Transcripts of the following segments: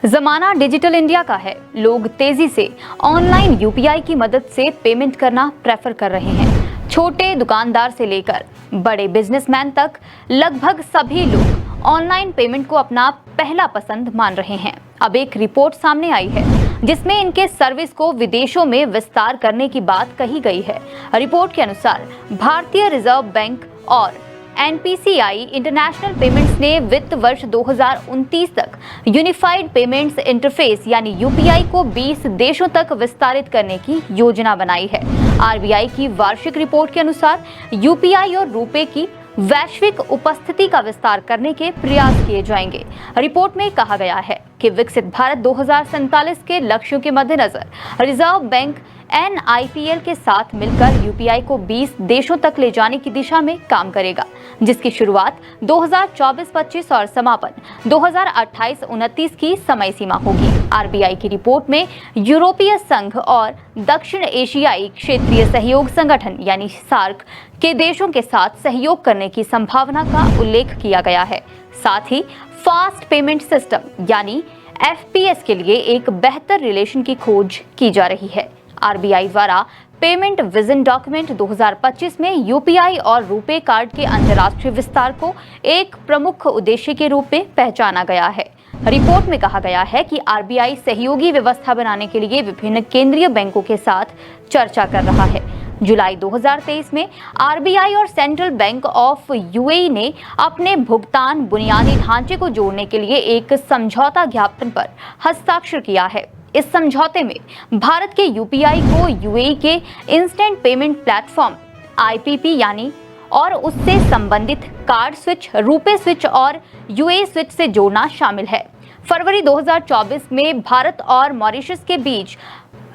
जमाना digital India का है। लोग तेजी से ऑनलाइन यूपीआई की मदद से पेमेंट करना प्रेफर कर रहे हैं। छोटे दुकानदार से लेकर बड़े बिजनेसमैन तक लगभग सभी लोग ऑनलाइन पेमेंट को अपना पहला पसंद मान रहे हैं। अब एक रिपोर्ट सामने आई है जिसमें इनके सर्विस को विदेशों में विस्तार करने की बात कही गई है। रिपोर्ट के अनुसार भारतीय रिजर्व बैंक और एनपीसीआई इंटरनेशनल पेमेंट्स ने वित्त वर्ष 2029 तक यूनिफाइड पेमेंट्स इंटरफेस यानी यूपीआई को 20 देशों तक विस्तारित करने की योजना बनाई है। आरबीआई की वार्षिक रिपोर्ट के अनुसार यूपीआई और रुपे की वैश्विक उपस्थिति का विस्तार करने के प्रयास किए जाएंगे। रिपोर्ट में कहा गया है कि विकसित भारत 2047 के लक्ष्यों के मद्देनजर रिजर्व बैंक एनआईपीएल के साथ मिलकर यूपीआई को 20 देशों तक ले जाने की दिशा में काम करेगा, जिसकी शुरुआत 2024-25 और समापन 2028-29 की समय सीमा होगी। आरबीआई की रिपोर्ट में यूरोपीय संघ और दक्षिण एशियाई क्षेत्रीय सहयोग संगठन यानी सार्क के देशों के साथ सहयोग करने की संभावना का उल्लेख किया गया है। साथ ही फास्ट पेमेंट सिस्टम यानी एफपीएस के लिए एक बेहतर रिलेशन की खोज की जा रही है। आरबीआई द्वारा पेमेंट विजन डॉक्यूमेंट 2025 में यूपीआई और रुपे कार्ड के अंतर्राष्ट्रीय विस्तार को एक प्रमुख उद्देश्य के रूप में पहचाना गया है। रिपोर्ट में कहा गया है कि आरबीआई सहयोगी व्यवस्था बनाने के लिए विभिन्न केंद्रीय बैंकों के साथ चर्चा कर रहा है। जुलाई 2023 में आरबीआई और सेंट्रल बैंक ऑफ यूएई ने अपने भुगतान बुनियादी ढांचे को जोड़ने के लिए एक समझौता ज्ञापन पर हस्ताक्षर किया है। इस समझौते में भारत के यूपीआई को यूएई के इंस्टेंट पेमेंट प्लेटफॉर्म आईपीपी यानी और उससे संबंधित कार्ड स्विच, रुपे स्विच और यूए स्विच से जोड़ना शामिल है। फरवरी 2024 में भारत और मॉरिशस के बीच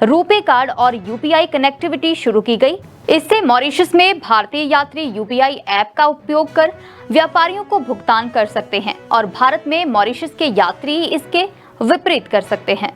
रुपे कार्ड और यूपीआई कनेक्टिविटी शुरू की गई। इससे मॉरिशस में भारतीय यात्री यूपीआई ऐप का उपयोग कर व्यापारियों को भुगतान कर सकते हैं और भारत में मॉरिशस के यात्री इसके विपरीत कर सकते हैं।